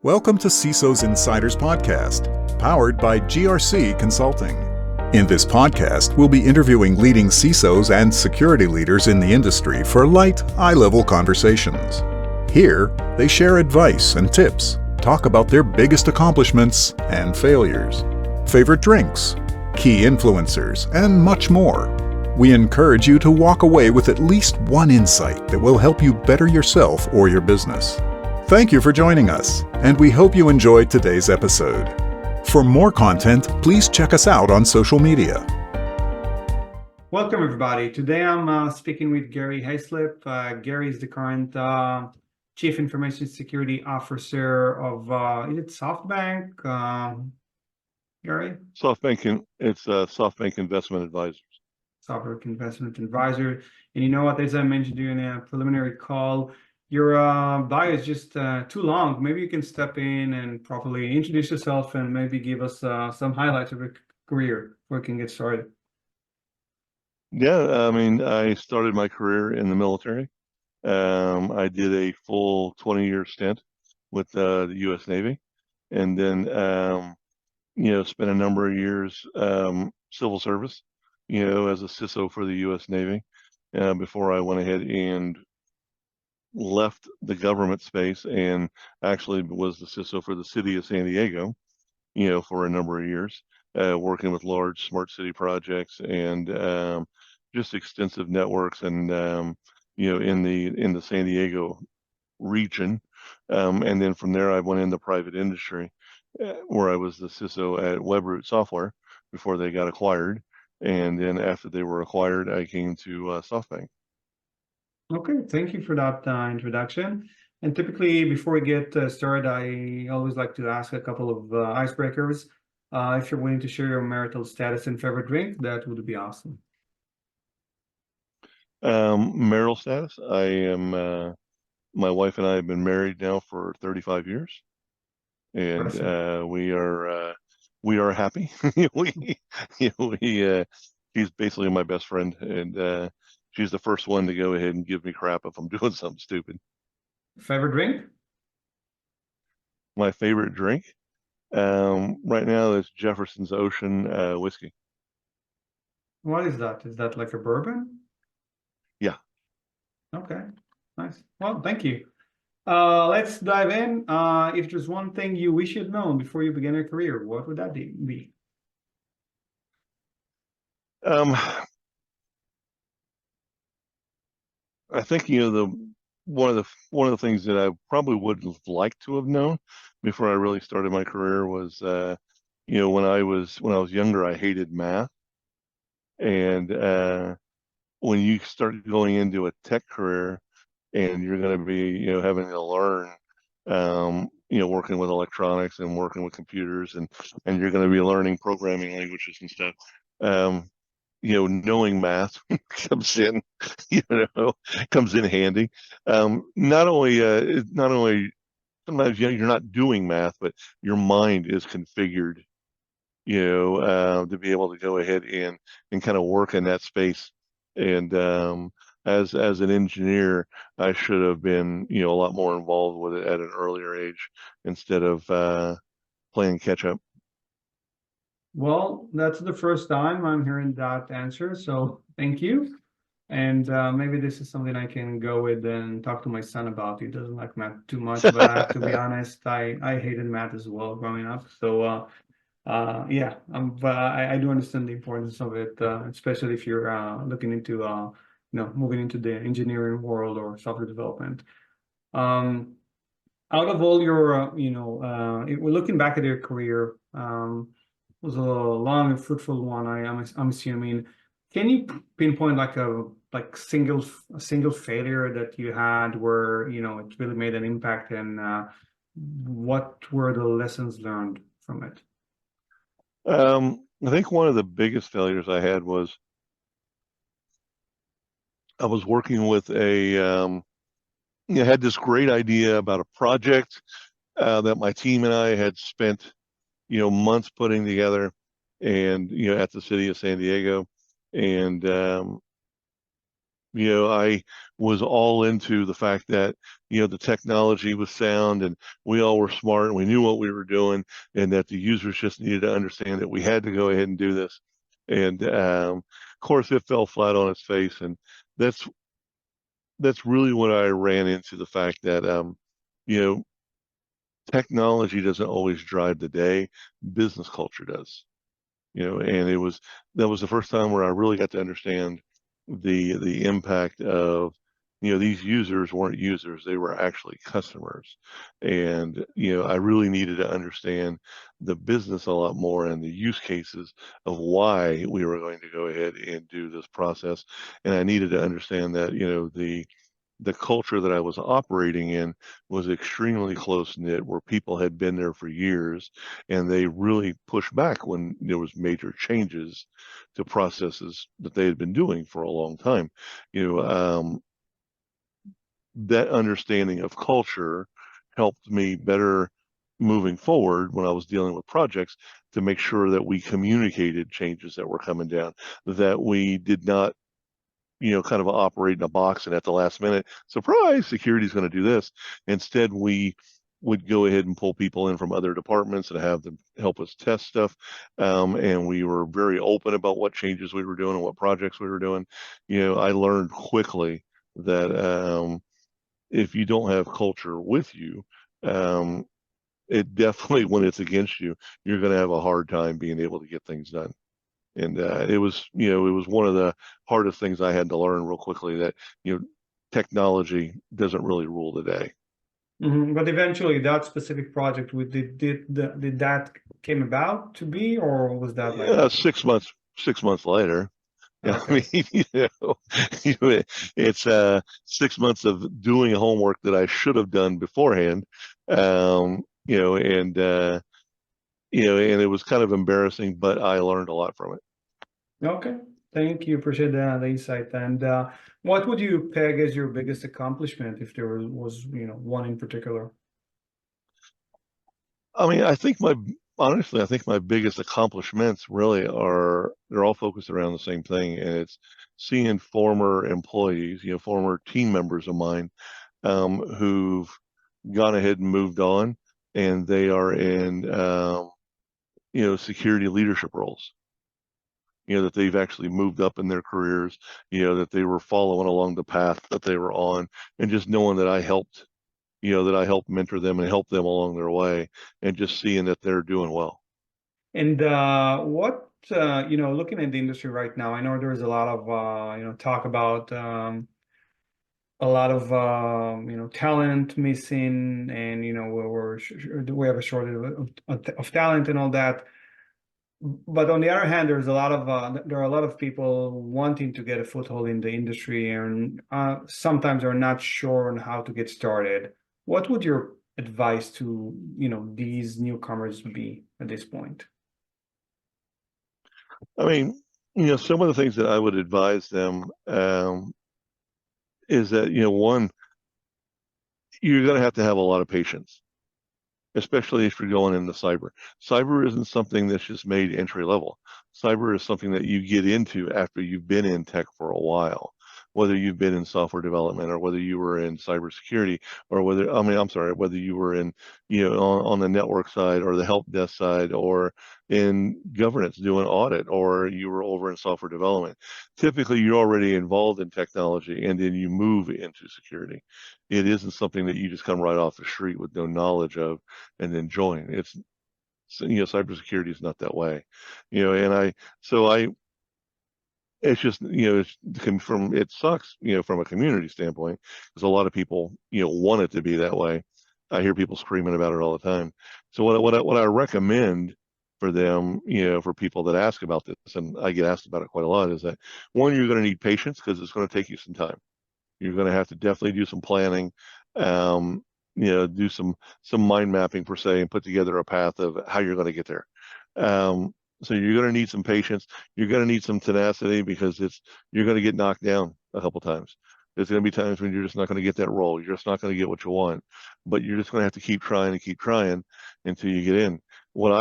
Welcome to CISO's Insiders podcast, powered by GRC Consulting. In this podcast, we'll be interviewing leading CISOs and security leaders in the industry for light, eye-level conversations. Here, they share advice and tips, talk about their biggest accomplishments and failures, favorite drinks, key influencers, and much more. We encourage you to walk away with at least one insight that will help you better yourself or your business. Thank you for joining us, and we hope you enjoyed today's episode. For more content, please check us out on social media. Welcome, everybody. Today I'm speaking with Gary Hayslip. Gary is the current Chief Information Security Officer of is it SoftBank? Gary? SoftBank, it's SoftBank Investment Advisors. SoftBank Investment Advisor. And you know what, as I mentioned during a preliminary call, your bio is just too long. Maybe you can step in and properly introduce yourself and maybe give us some highlights of your career before we can get started. Yeah, I started my career in the military. I did a full 20-year stint with the U.S. Navy, and then spent a number of years civil service, as a CISO for the U.S. Navy before I went ahead and left the government space and actually was the CISO for the city of San Diego, for a number of years, working with large smart city projects and just extensive networks and in the San Diego region. And then from there, I went into private industry, where I was the CISO at WebRoot Software before they got acquired. And then after they were acquired, I came to SoftBank. Okay, thank you for that introduction. And typically, before we get started, I always like to ask a couple of icebreakers. If you're willing to share your marital status and favorite drink, that would be awesome. Marital status, I am, my wife and I have been married now for 35 years, and we are happy. She's basically my best friend, and she's the first one to go ahead and give me crap if I'm doing something stupid. Favorite drink? My favorite drink right now is Jefferson's Ocean whiskey. What is that? Is that like a bourbon? Yeah. Okay, nice. Well, thank you. Let's dive in. If there's one thing you wish you'd known before you began your career, what would that be? I think one of the things that I probably would have liked to have known before I really started my career was when I was younger, I hated math, and when you start going into a tech career and you're going to be having to learn working with electronics and working with computers, and you're going to be learning programming languages and stuff, knowing math comes in handy. Not only sometimes you're not doing math, but your mind is configured, to be able to go ahead and kind of work in that space. And as an engineer, I should have been a lot more involved with it at an earlier age instead of playing catch up. Well, that's the first time I'm hearing that answer, so thank you. And maybe this is something I can go with and talk to my son about. He doesn't like math too much, but to be honest, I hated math as well growing up. So yeah, I do understand the importance of it, especially if you're looking into moving into the engineering world or software development. Out of all your we're looking back at your career, was a long and fruitful one. I'm assuming. Can you pinpoint like a single failure that you had where it really made an impact, and what were the lessons learned from it? I think one of the biggest failures I had was I was working with had this great idea about a project that my team and I had spent months putting together, and at the city of San Diego, and I was all into the fact that, the technology was sound and we all were smart and we knew what we were doing, and that the users just needed to understand that we had to go ahead and do this. And of course, it fell flat on its face. And that's really when I ran into the fact that, you know, technology doesn't always drive the day, business culture does. And that was the first time where I really got to understand the impact of, these users weren't users, they were actually customers. And, I really needed to understand the business a lot more and the use cases of why we were going to go ahead and do this process. And I needed to understand that, the culture that I was operating in was extremely close knit, where people had been there for years, and they really pushed back when there was major changes to processes that they had been doing for a long time. That understanding of culture helped me better moving forward when I was dealing with projects, to make sure that we communicated changes that were coming down, that we did not kind of operate in a box and at the last minute, surprise, security is going to do this. Instead, we would go ahead and pull people in from other departments and have them help us test stuff. And we were very open about what changes we were doing and what projects we were doing. I learned quickly that if you don't have culture with you, it definitely, when it's against you, you're going to have a hard time being able to get things done. And it was one of the hardest things I had to learn real quickly, that, technology doesn't really rule the day. But eventually, that specific project, did that came about to be, or was that like 6 months later? Yeah, okay. I mean, it's 6 months of doing homework that I should have done beforehand. And and it was kind of embarrassing, but I learned a lot from it. Okay, thank you. Appreciate the insight. And what would you peg as your biggest accomplishment, if there was one in particular? I mean, honestly, I think my biggest accomplishments really they're all focused around the same thing, and it's seeing former employees, former team members of mine, who've gone ahead and moved on, and they are in, security leadership roles. That they've actually moved up in their careers, that they were following along the path that they were on, and just knowing that I helped mentor them and help them along their way, and just seeing that they're doing well. And what looking at the industry right now, I know there's a lot of talk about a lot of talent missing, and we have a shortage of talent and all that. But on the other hand, there are a lot of people wanting to get a foothold in the industry, and sometimes are not sure on how to get started. What would your advice to these newcomers be at this point? I mean, some of the things that I would advise them, is that, one, you're going to have a lot of patience, especially if you're going into cyber. Cyber isn't something that's just made entry level. Cyber is something that you get into after you've been in tech for a while, whether you've been in software development, or whether you were in cybersecurity, or whether you were in, on the network side or the help desk side, or in governance doing audit, or you were over in software development. Typically, you're already involved in technology, and then you move into security. It isn't something that you just come right off the street with no knowledge of and then join. Cybersecurity is not that way. It's just, it sucks, from a community standpoint, because a lot of people, want it to be that way. I hear people screaming about it all the time. So what I recommend for them, for people that ask about this, and I get asked about it quite a lot, is that, one, you're going to need patience, because it's going to take you some time. You're going to have to definitely do some planning, do some mind mapping per se, and put together a path of how you're going to get there. So you're going to need some patience. You're going to need some tenacity, because you're going to get knocked down a couple times. There's going to be times when you're just not going to get that role. You're just not going to get what you want, but you're just going to have to keep trying and keep trying until you get in. What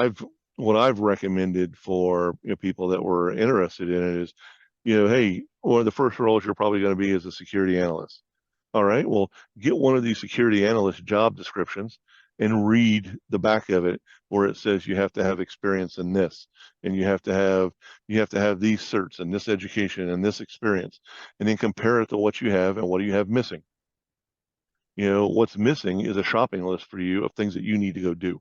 I've recommended for people that were interested in it is, hey, one of the first roles you're probably going to be is a security analyst. All right, well, get one of these security analyst job descriptions and read the back of it where it says you have to have experience in this, and you have to have these certs and this education and this experience, and then compare it to what you have and what do you have missing. What's missing is a shopping list for you of things that you need to go do.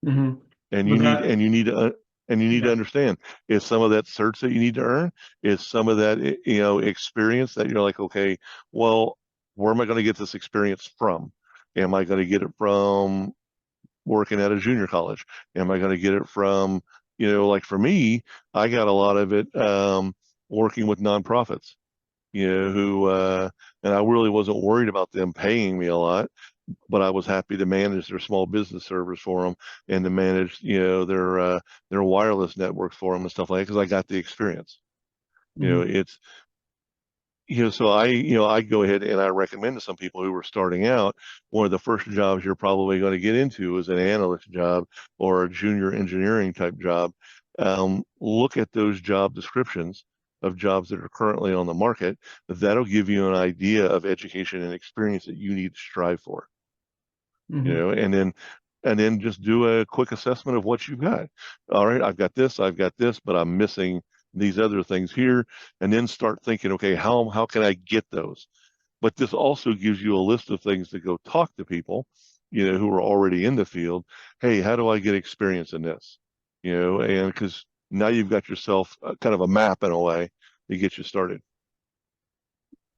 Mm-hmm. And But that, you need to yeah. understand, is some of that certs that you need to earn, is some of that experience that you're like, okay, well, where am I going to get this experience from? Am I going to get it from working at a junior college? Am I going to get it from, like for me, I got a lot of it working with nonprofits, who and I really wasn't worried about them paying me a lot, but I was happy to manage their small business servers for them and to manage, their wireless networks for them and stuff like that, because I got the experience. Mm-hmm. It's, so I go ahead and I recommend to some people who are starting out, one of the first jobs you're probably going to get into is an analyst job or a junior engineering type job. Look at those job descriptions of jobs that are currently on the market. That'll give you an idea of education and experience that you need to strive for. Mm-hmm. And then just do a quick assessment of what you've got. All right, I've got this, but I'm missing these other things here. And then start thinking, okay, how can I get those? But this also gives you a list of things to go talk to people, who are already in the field. Hey, how do I get experience in this? And because now you've got yourself kind of a map in a way to get you started.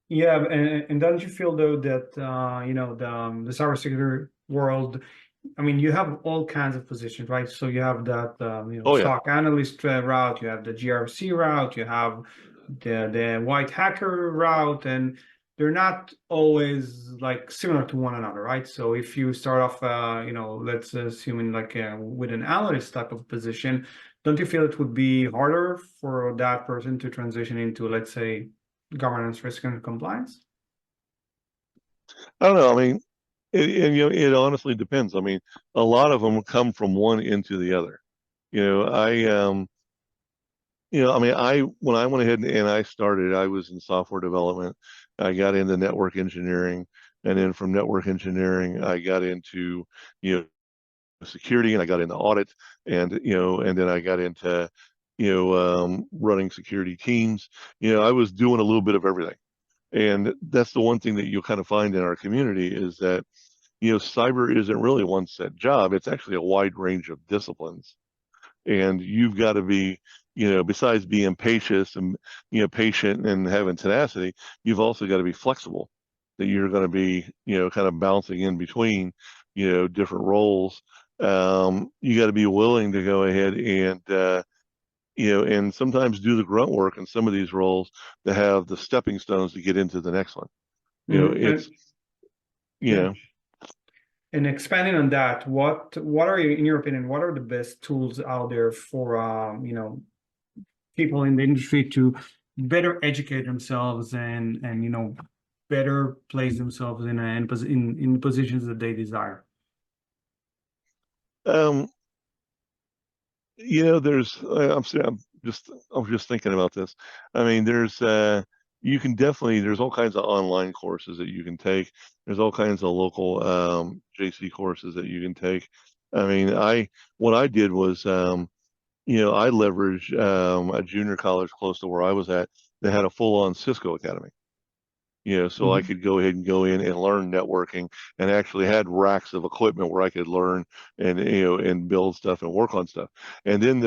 Yeah, and don't you feel though that the cybersecurity world, I mean, you have all kinds of positions, right? So you have that Oh yeah. stock analyst route, you have the GRC route, you have the white hacker route, and they're not always like similar to one another, right? So if you start off, let's assume in like with an analyst type of position, don't you feel it would be harder for that person to transition into, let's say, governance, risk, and compliance? I don't know. I mean, it honestly depends. I mean, a lot of them come from one into the other. I I mean, when I went ahead and I started, I was in software development. I got into network engineering, and then from network engineering, I got into security, and I got into audit, and then I got into running security teams. I was doing a little bit of everything, and that's the one thing that you'll kind of find in our community is that cyber isn't really one set job. It's actually a wide range of disciplines, and you've got to be, besides being patient and having tenacity, you've also got to be flexible, that you're going to be kind of bouncing in between different roles. You got to be willing to go ahead and and sometimes do the grunt work in some of these roles to have the stepping stones to get into the next one. And It's you yeah, know and expanding on that, what are you, in your opinion, what are the best tools out there for people in the industry to better educate themselves and better place themselves in positions that they desire? um there's I was just thinking about this. I mean, you can definitely, there's all kinds of online courses that you can take. There's all kinds of local JC courses that you can take. I mean, what I did was I leveraged a junior college close to where I was at that had a full-on Cisco academy. So I Mhm. could go ahead and go in and learn networking, and actually had racks of equipment where I could learn and build stuff and work on stuff. And then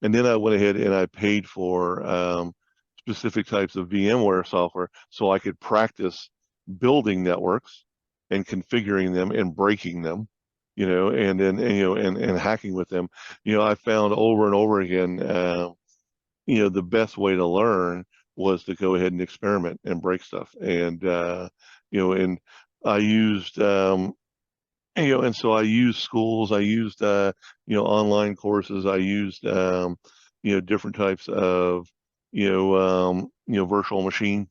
and then I went ahead and I paid for specific types of VMware software so I could practice building networks and configuring them and breaking them, and then and hacking with them. I found over and over again, the best way to learn was to go ahead and experiment and break stuff. And I used, and so I used schools, I used, online courses, I used, different types of, virtual machine,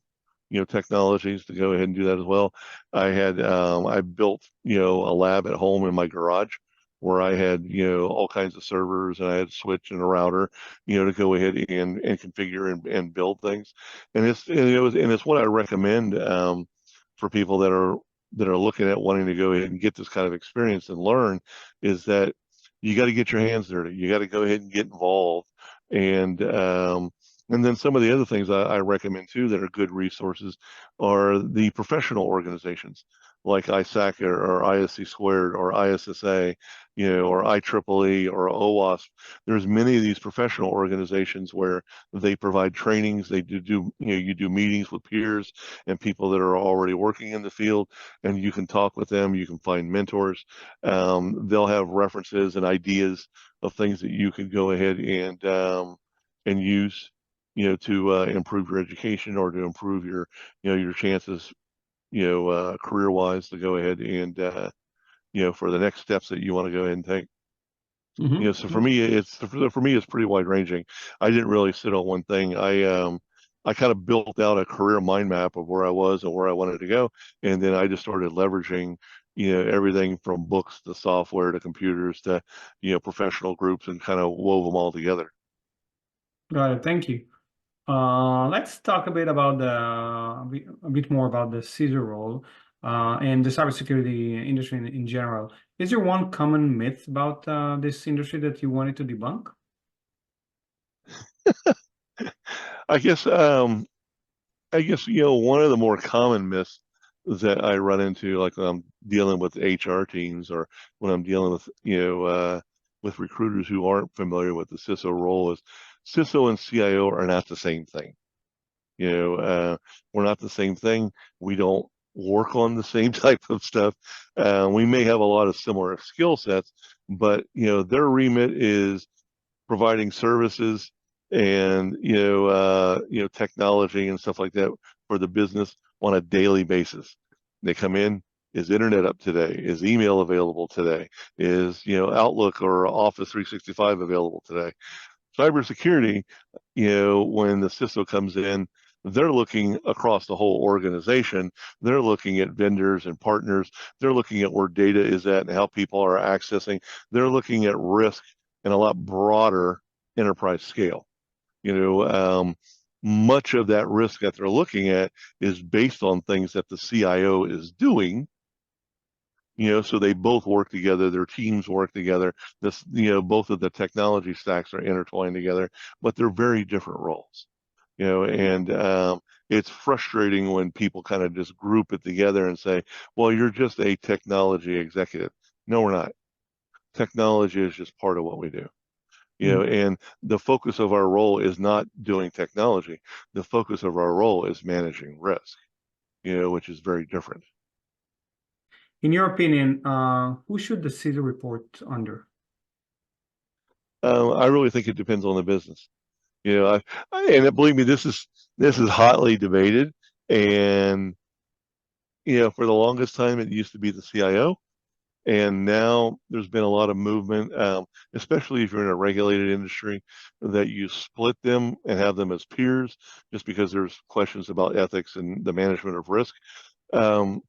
technologies to go ahead and do that as well. I built, a lab at home in my garage where I had, all kinds of servers, and I had a switch and a router, to go ahead and configure and build things. And it's what I recommend for people that are looking at wanting to go ahead and get this kind of experience and learn, is that you got to get your hands dirty. You got to go ahead and get involved. And then some of the other things I recommend too that are good resources are the professional organizations like ISAC or ISC squared or ISSA, or IEEE or OWASP. There's many of these professional organizations where they provide trainings. They do you do meetings with peers and people that are already working in the field, and you can talk with them. You can find mentors. They'll have references and ideas of things that you could go ahead and use, to improve your education or to improve your chances, career-wise, to go ahead and for the next steps that you want to go ahead and take. So for me, it's pretty wide ranging. I didn't really sit on one thing. I kind of built out a career mind map of where I was and where I wanted to go, and then I just started leveraging, everything from books to software to computers to, professional groups, and kind of wove them all together. Got it. Thank you. Let's talk a bit about a bit more about the CISO role and the cybersecurity industry in general. Is there one common myth about this industry that you wanted to debunk? I guess one of the more common myths that I run into, like when I'm dealing with HR teams or when I'm dealing with with recruiters who aren't familiar with the CISO role, is CISO and CIO are not the same thing. We're not the same thing. We don't work on the same type of stuff. We may have a lot of similar skill sets, but their remit is providing services and technology and stuff like that for the business on a daily basis. They come in, is internet up today? Is email available today? Is Outlook or Office 365 available today? Cybersecurity, when the CISO comes in, they're looking across the whole organization. They're looking at vendors and partners. They're looking at where data is at and how people are accessing. They're looking at risk in a lot broader enterprise scale. Much of that risk that they're looking at is based on things that the CIO is doing. So they both work together, their teams work together. Both of the technology stacks are intertwined together, but they're very different roles. And it's frustrating when people kind of just group it together and say, well, you're just a technology executive. No, we're not. Technology is just part of what we do. And the focus of our role is not doing technology. The focus of our role is managing risk, which is very different. In your opinion, who should the CISO report under? I really think it depends on the business. And believe me, this is hotly debated. And for the longest time, it used to be the CIO, and now there's been a lot of movement, especially if you're in a regulated industry, that you split them and have them as peers, just because there's questions about ethics and the management of risk. But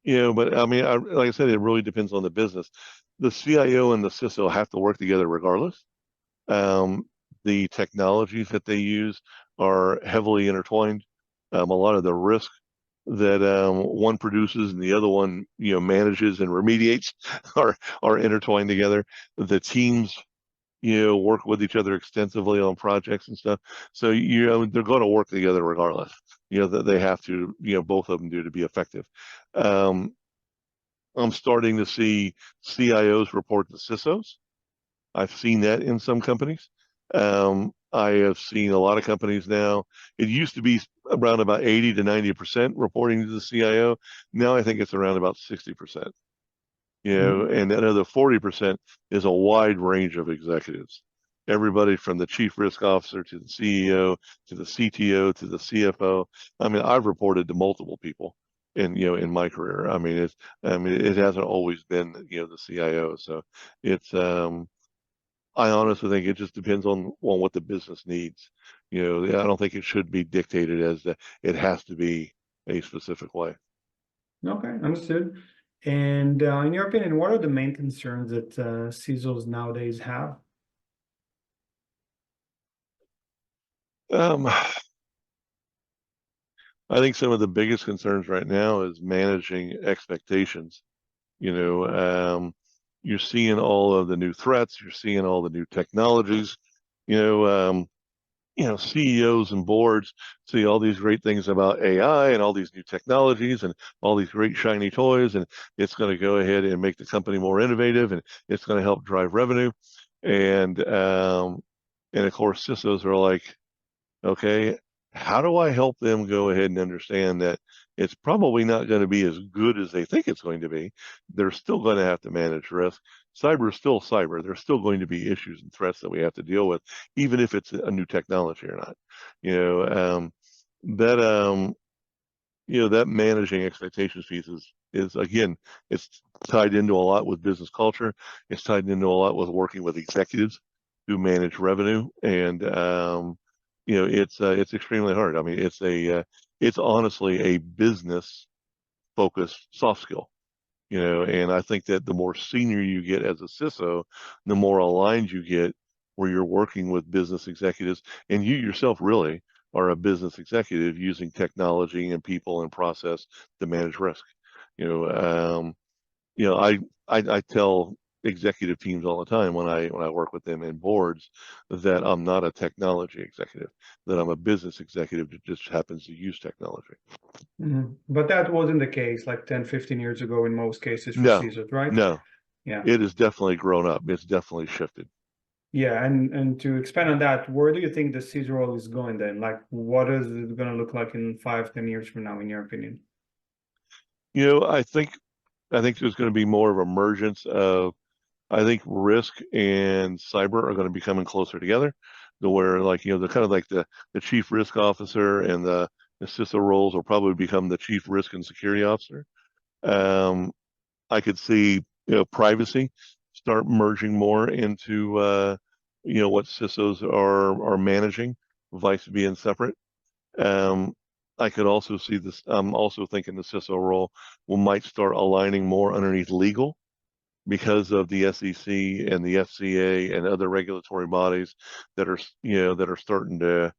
I mean, like I said, it really depends on the business. The CIO and the CISO have to work together regardless. The technologies that they use are heavily intertwined. A lot of the risk that one produces and the other one, manages and remediates are intertwined together. The teams, work with each other extensively on projects and stuff. So, they're going to work together regardless. That they have to, both of them do to be effective. I'm starting to see CIOs report to CISOs. I've seen that in some companies. I have seen a lot of companies now. It used to be around about 80 to 90% reporting to the CIO. Now I think it's around about 60%. And that other 40% is a wide range of executives. Everybody from the chief risk officer to the CEO to the CTO to the CFO. I mean, I've reported to multiple people in my career. I mean, it hasn't always been the CIO. So it's I honestly think it just depends on what the business needs. I don't think it should be dictated as it has to be a specific way. Okay, understood. And in your opinion, what are the main concerns that CISOs nowadays have? I think some of the biggest concerns right now is managing expectations. You know, you're seeing all of the new threats, you're seeing all the new technologies. You know, CEOs and boards see all these great things about AI and all these new technologies and all these great shiny toys, and it's going to go ahead and make the company more innovative, and it's going to help drive revenue. And of course, CISOs are like, okay, how do I help them go ahead and understand that it's probably not going to be as good as they think it's going to be? They're still going to have to manage risk. Cyber is still cyber. There's still going to be issues and threats that we have to deal with, even if it's a new technology or not. You know, that that managing expectations piece is again, it's tied into a lot with business culture. It's tied into a lot with working with executives who manage revenue, and it's extremely hard. I mean, it's honestly a business focused soft skill. And I think that the more senior you get as a CISO, the more aligned you get where you're working with business executives, and you yourself really are a business executive using technology and people and process to manage risk. You know, um, I tell executive teams all the time when I work with them in boards that I'm not a technology executive, that I'm a business executive that just happens to use technology. But that wasn't the case like 10, 15 years ago in most cases for No, CISOs, right? no, Yeah. it has definitely grown up. It's definitely shifted. Yeah, and to expand on that, where do you think the CISO role is going then? Like, what is it going to look like in 5, 10 years from now, in your opinion? I think there's going to be more of emergence of, I think risk and cyber are going to be coming closer together, to where like the kind of like the chief risk officer and the CISO roles will probably become the chief risk and security officer. I could see privacy start merging more into what CISOs are managing, vice being separate. Um, I could also see this. I'm also thinking the CISO role might start aligning more underneath legal because of the SEC and the FCA and other regulatory bodies that are starting to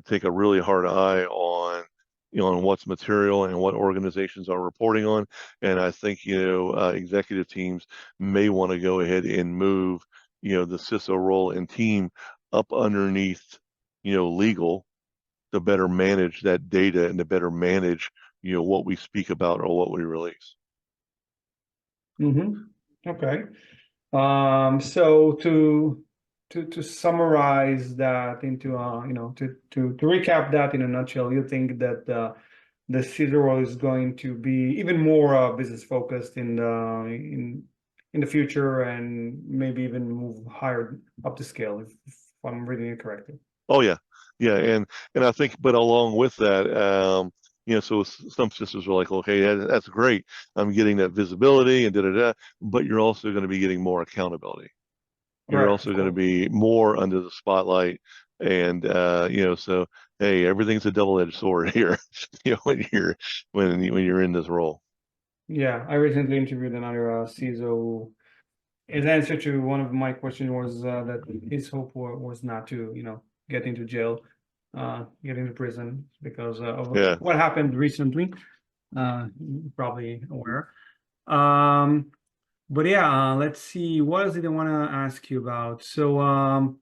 take a really hard eye on on what's material and what organizations are reporting on. And I think executive teams may want to go ahead and move the CISO role and team up underneath legal to better manage that data and to better manage what we speak about or what we release. Okay. So to summarize that into to recap that in a nutshell, you think that the CISO role is going to be even more business focused in the future, and maybe even move higher up the scale, if I'm reading it correctly. Oh yeah, and I think, but along with that, so some systems are like, okay, that's great. I'm getting that visibility and but you're also going to be getting more accountability. You're Right, also of going to course. be more under the spotlight, and so hey, everything's a double-edged sword here. When you're in this role. Yeah, I recently interviewed another CISO. His answer to one of my questions was that his hope was not to, get into jail, get into prison because of Yeah. what happened recently. You're probably aware. Um, but yeah, let's see. What is it I want to ask you about? So,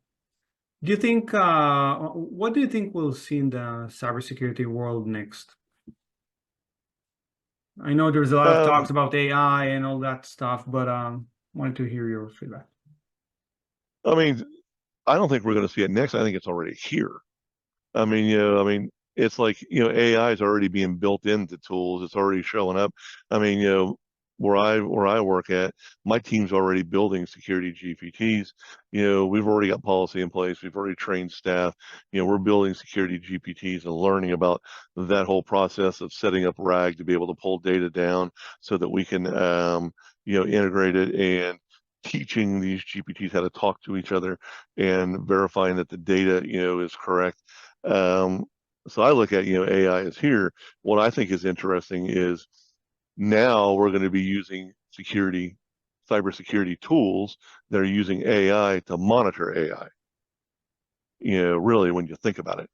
do you think, what do you think we'll see in the cybersecurity world next? I know there's a lot of talks Um, about AI and all that stuff, but wanted to hear your feedback. I mean, I don't think we're going to see it next. I think it's already here. It's like, AI is already being built into tools. It's already showing up. I mean, where I work at, my team's already building security GPTs. We've already got policy in place. We've already trained staff. We're building security GPTs and learning about that whole process of setting up RAG to be able to pull data down so that we can, integrate it, and teaching these GPTs how to talk to each other and verifying that the data, is correct. So I look at, AI is here. What I think is interesting is Now we're going to be using cybersecurity tools that are using AI to monitor AI. Really, when you think about it,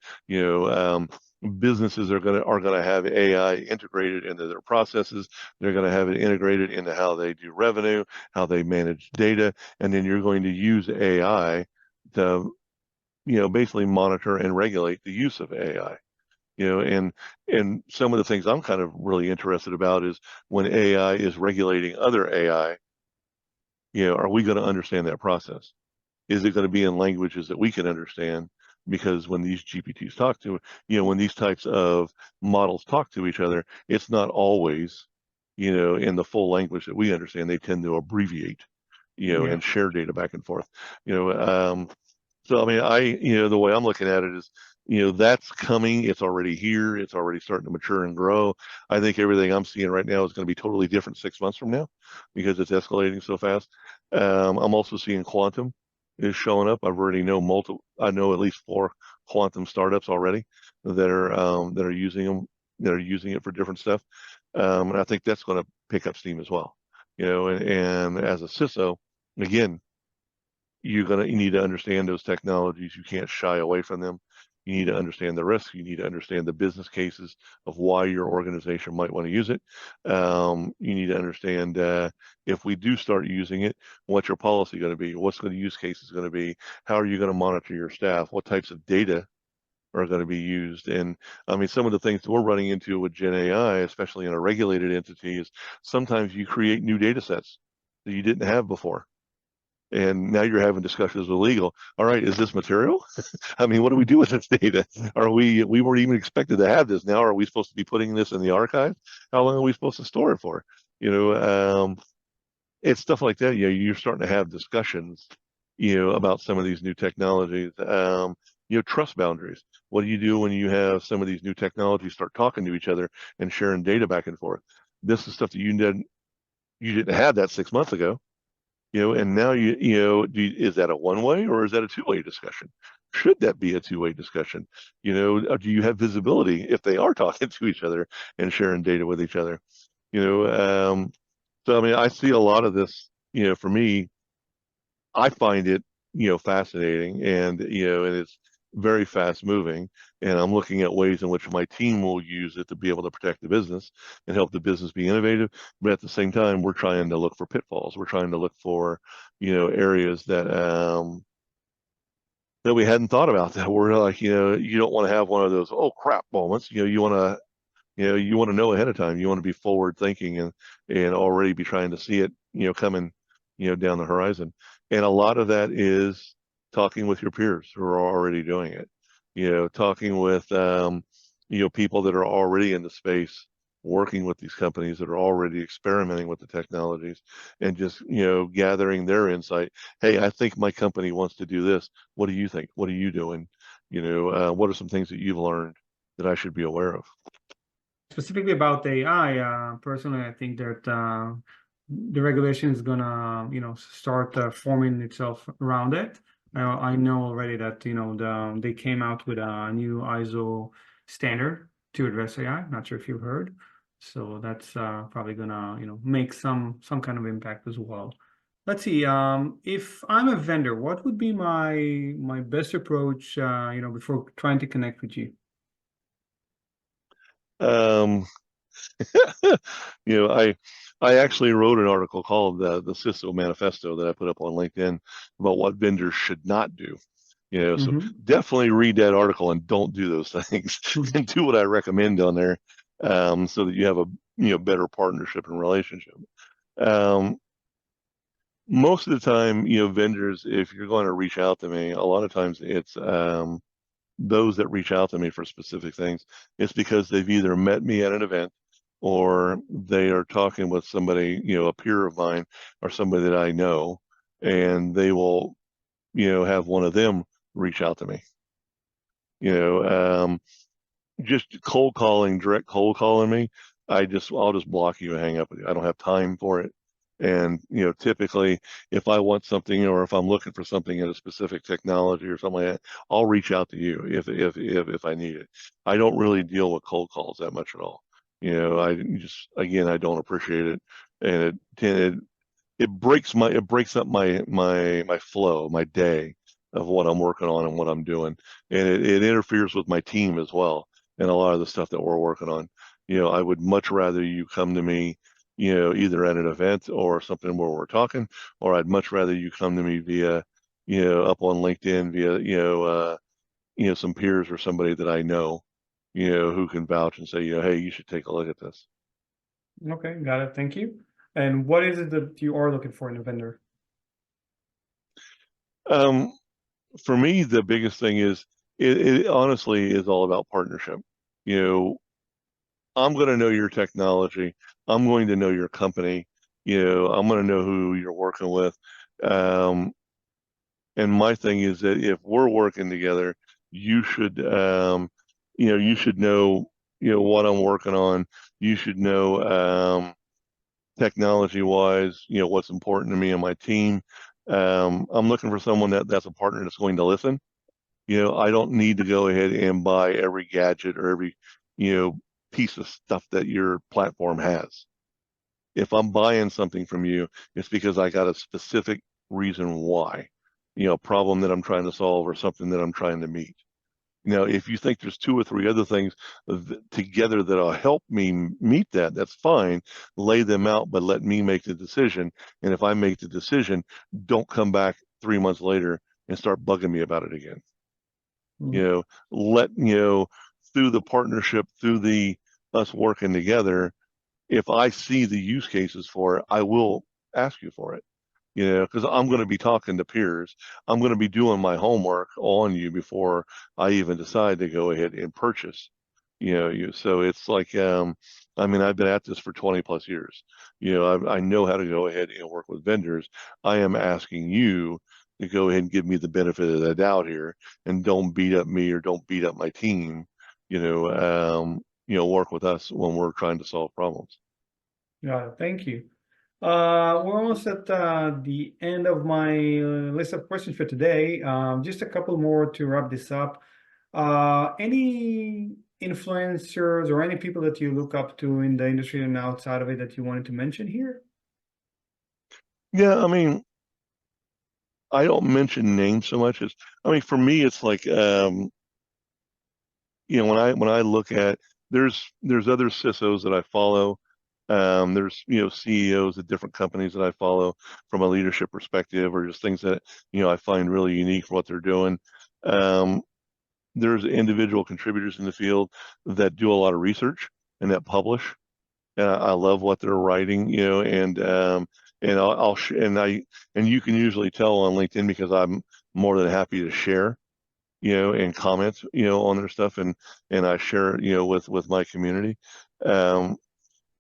businesses are gonna have AI integrated into their processes. They're gonna have it integrated into how they do revenue, how they manage data, and then you're going to use AI to, basically monitor and regulate the use of AI. And some of the things I'm kind of really interested about is when AI is regulating other AI, are we going to understand that process? Is it going to be in languages that we can understand? Because when these GPTs talk to, when these types of models talk to each other, it's not always, in the full language that we understand. They tend to abbreviate, Yeah. and share data back and forth. So I mean, the way I'm looking at it is, that's coming. It's already here. It's already starting to mature and grow. I think everything I'm seeing right now is going to be totally different 6 months from now because it's escalating so fast. I'm also seeing quantum is showing up. I know at least 4 quantum startups already that are using them, that are using it for different stuff. And I think that's going to pick up steam as well. And as a CISO, again, you need to understand those technologies. You can't shy away from them. You need to understand the risks. You need to understand the business cases of why your organization might want to use it. You need to understand if we do start using it, what's your policy going to be? What's the use cases going to be? How are you going to monitor your staff? What types of data are going to be used? And I mean, some of the things that we're running into with Gen AI, especially in a regulated entity, is sometimes you create new data sets that you didn't have before. And now you're having discussions with legal. All right, is this material? I mean, what do we do with this data? We weren't even expected to have this. Now, are we supposed to be putting this in the archive? How long are we supposed to store it for? It's stuff like that. You're starting to have discussions, about some of these new technologies. Trust boundaries. What do you do when you have some of these new technologies start talking to each other and sharing data back and forth? This is stuff that you didn't have that 6 months ago. And now is that a one-way or is that a two-way discussion? Should that be a two-way discussion? Do you have visibility if they are talking to each other and sharing data with each other? So I mean, I see a lot of this. For me, I find it fascinating, and and it's very fast moving, and I'm looking at ways in which my team will use it to be able to protect the business and help the business be innovative. But at the same time, we're trying to look for pitfalls. We're trying to look for areas that we hadn't thought about, that we're like, you don't want to have one of those oh crap moments. You want to know ahead of time. You want to be forward thinking and already be trying to see it, coming, down the horizon. And a lot of that is talking with your peers who are already doing it. Talking with people that are already in the space, working with these companies that are already experimenting with the technologies, and just gathering their insight. Hey, I think my company wants to do this. What do you think? What are you doing? What are some things that you've learned that I should be aware of? Specifically about AI, personally, I think that the regulation is gonna, start forming itself around it. I know already that, they came out with a new ISO standard to address AI. Not sure if you heard. So that's probably gonna, make some kind of impact as well. Let's see. If I'm a vendor, what would be my best approach, before trying to connect with you? Um, I actually wrote an article called the CISO Manifesto that I put up on LinkedIn about what vendors should not do. So definitely read that article and don't do those things, and do what I recommend on there, so that you have a better partnership and relationship. Um, Most of the time, vendors, if you're going to reach out to me, a lot of times it's those that reach out to me for specific things, it's because they've either met me at an event or they are talking with somebody, a peer of mine or somebody that I know, and they will, have one of them reach out to me. Just direct cold calling me, I'll just block you and hang up with you. I don't have time for it. And typically, if I want something or if I'm looking for something in a specific technology or something like that, I'll reach out to you if I need it. I don't really deal with cold calls that much at all. I just, again, I don't appreciate it, and it breaks up my flow, my day of what I'm working on and what I'm doing, and it interferes with my team as well, and a lot of the stuff that we're working on. I would much rather you come to me, either at an event or something where we're talking, or I'd much rather you come to me via, up on LinkedIn via, some peers or somebody that I know, who can vouch and say, hey, you should take a look at this. Okay, got it. Thank you. And what is it that you are looking for in a vendor? For me, the biggest thing is it honestly is all about partnership. I'm going to know your technology. I'm going to know your company. I'm going to know who you're working with. And my thing is that if we're working together, you should, you should know, what I'm working on. You should know, technology wise, what's important to me and my team. I'm looking for someone that's a partner that's going to listen. I don't need to go ahead and buy every gadget or every, piece of stuff that your platform has. If I'm buying something from you, it's because I got a specific reason why, problem that I'm trying to solve or something that I'm trying to meet. If you think there's two or three other things together that'll help me meet that, that's fine. Lay them out, but let me make the decision. And if I make the decision, don't come back 3 months later and start bugging me about it again. Let, through the partnership, through us working together, if I see the use cases for it, I will ask you for it. Because I'm going to be talking to peers. I'm going to be doing my homework on you before I even decide to go ahead and purchase. So it's like, I've been at this for 20 plus years. I know how to go ahead and work with vendors. I am asking you to go ahead and give me the benefit of the doubt here, and don't beat up me or don't beat up my team. Work with us when we're trying to solve problems. Yeah, thank you. We're almost at the end of my list of questions for today. Just a couple more to wrap this up. Any influencers or any people that you look up to in the industry and outside of it that you wanted to mention here? Yeah, I don't mention names so much as, for me, it's like, when I look at, there's other CISOs that I follow. There's, CEOs of different companies that I follow from a leadership perspective, or just things that, I find really unique for what they're doing. There's individual contributors in the field that do a lot of research and that publish. And I love what they're writing, and and you can usually tell on LinkedIn because I'm more than happy to share, and comment, on their stuff, and I share it, with my community.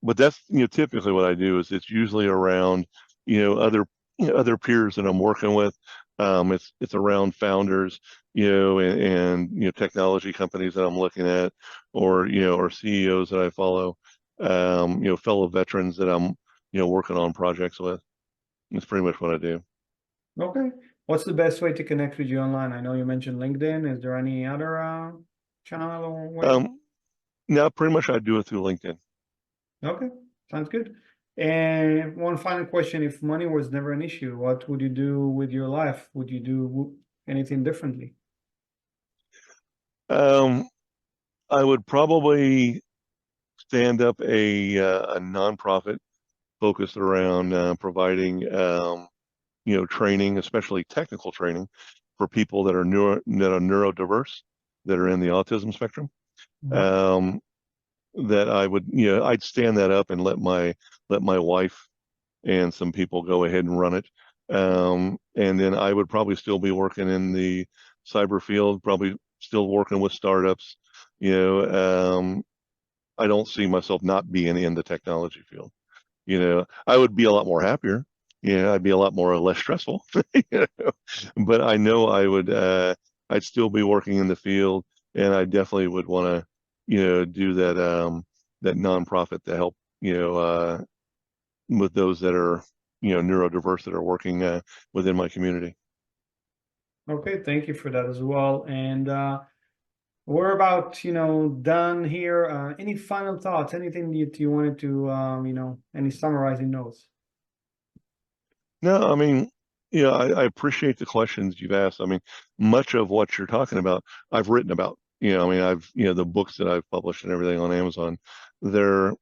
But that's, typically what I do is it's usually around, other peers that I'm working with. It's around founders, and technology companies that I'm looking at, or or CEOs that I follow, fellow veterans that I'm, working on projects with. That's pretty much what I do. Okay. What's the best way to connect with you online? I know you mentioned LinkedIn. Is there any other channel or way? Now, pretty much I do it through LinkedIn. Okay, sounds good. And one final question: if money was never an issue, what would you do with your life? Would you do anything differently? Um, I would probably stand up a nonprofit focused around providing, training, especially technical training, for people that are neurodiverse, that are in the autism spectrum. Um, that I would, I'd stand that up and let my wife and some people go ahead and run it. And then I would probably still be working in the cyber field, probably still working with startups. I don't see myself not being in the technology field. I would be a lot more happier. I'd be a lot more less stressful. But I know I'd still be working in the field, and I definitely would want to, do that nonprofit to help, with those that are, neurodiverse, that are working within my community. Okay, thank you for that as well. And we're about, done here. Any final thoughts? Anything that you wanted to, any summarizing notes? No, I mean, I appreciate the questions you've asked. I mean, much of what you're talking about, I've written about. I mean, the books that I've published and everything on Amazon, they're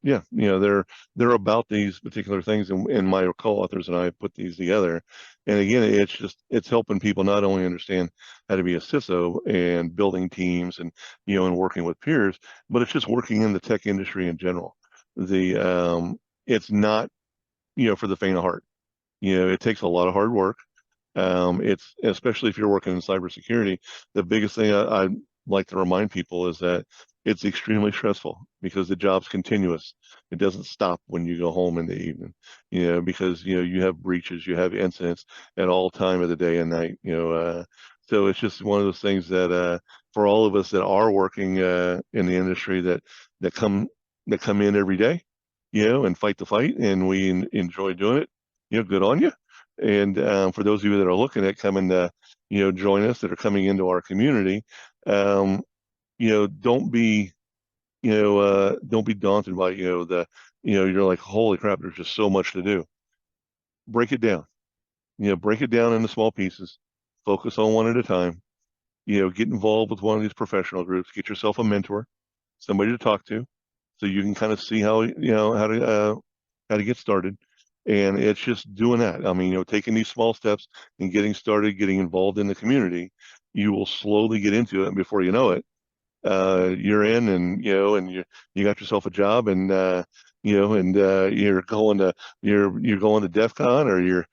about these particular things, and my co-authors and I put these together. And again, it's helping people not only understand how to be a CISO and building teams and working with peers, but it's just working in the tech industry in general. It's not, for the faint of heart. It takes a lot of hard work. It's especially if you're working in cybersecurity, the biggest thing I like to remind people is that it's extremely stressful because the job's continuous. It doesn't stop when you go home in the evening, because, you have breaches, you have incidents at all time of the day and night, so it's just one of those things that, for all of us that are working, in the industry that come in every day, and fight the fight, and we enjoy doing it, good on you. And for those of you that are looking at coming to, join us, that are coming into our community, don't be, don't be daunted by, you're like, holy crap, there's just so much to do. Break it down, break it down into small pieces, focus on one at a time, get involved with one of these professional groups, get yourself a mentor, somebody to talk to, so you can kind of see how to get started. And it's just doing that. I mean, taking these small steps and getting started, getting involved in the community, you will slowly get into it, and before you know it, you're in, and and you got yourself a job, and you're going to DEF CON, or you're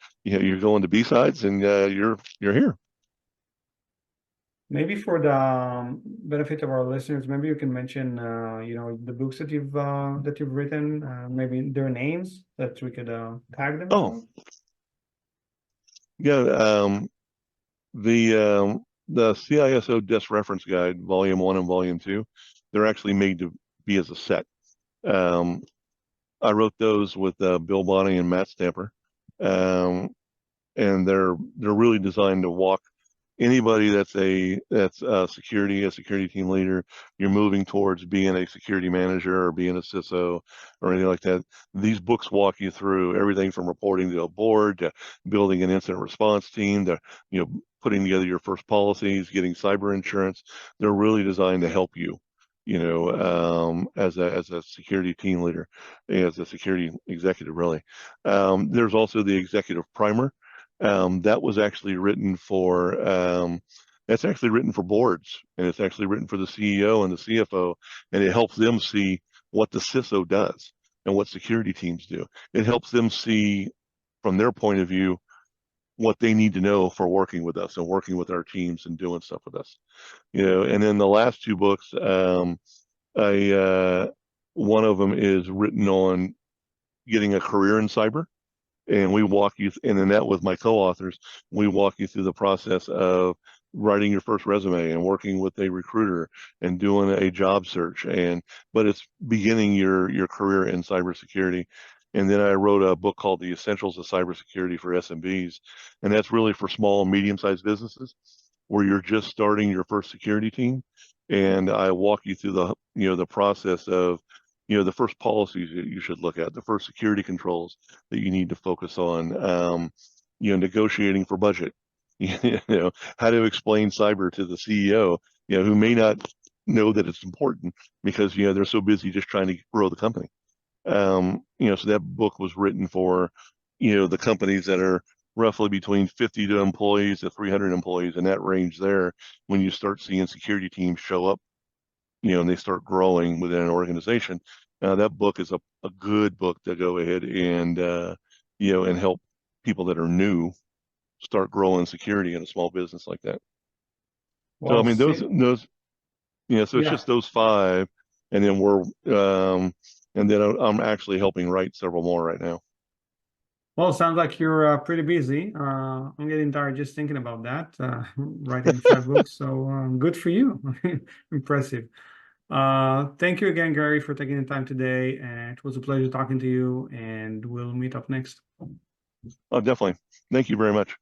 going to B-sides, and you're here. Maybe for the benefit of our listeners, maybe you can mention, the books that you've written, maybe their names that we could tag them. Oh, yeah. The CISO Desk Reference Guide, Volume 1 and Volume 2, they're actually made to be as a set. I wrote those with Bill Bonney and Matt Stamper, and they're really designed to walk anybody that's a security team leader, you're moving towards being a security manager or being a CISO or anything like that. These books walk you through everything from reporting to a board, to building an incident response team, to putting together your first policies, getting cyber insurance. They're really designed to help you, as a security team leader, as a security executive, really. There's also the executive primer. That was actually written for, that's actually written for boards, and it's actually written for the CEO and the CFO, and it helps them see what the CISO does and what security teams do. It helps them see from their point of view what they need to know for working with us and working with our teams and doing stuff with us. And then the last two books, one of them is written on getting a career in cyber. And we walk you, and in that with my co-authors, we walk you through the process of writing your first resume and working with a recruiter and doing a job search. But it's beginning your career in cybersecurity. And then I wrote a book called The Essentials of Cybersecurity for SMBs. And that's really for small and medium-sized businesses where you're just starting your first security team. And I walk you through the process of the first policies that you should look at, the first security controls that you need to focus on, negotiating for budget, how to explain cyber to the CEO, who may not know that it's important because, they're so busy just trying to grow the company. So that book was written for, the companies that are roughly between 50 to employees to 300 employees, and that range there, when you start seeing security teams show up, and they start growing within an organization. That book is a good book to go ahead and, and help people that are new start growing security in a small business like that. Well, so, I mean, those, so it's just those 5, and then and then I'm actually helping write several more right now. Well, sounds like you're pretty busy. I'm getting tired just thinking about that, writing 5 books. So good for you. Impressive. Thank you again, Gary, for taking the time today. And it was a pleasure talking to you, and we'll meet up next. Oh, definitely. Thank you very much.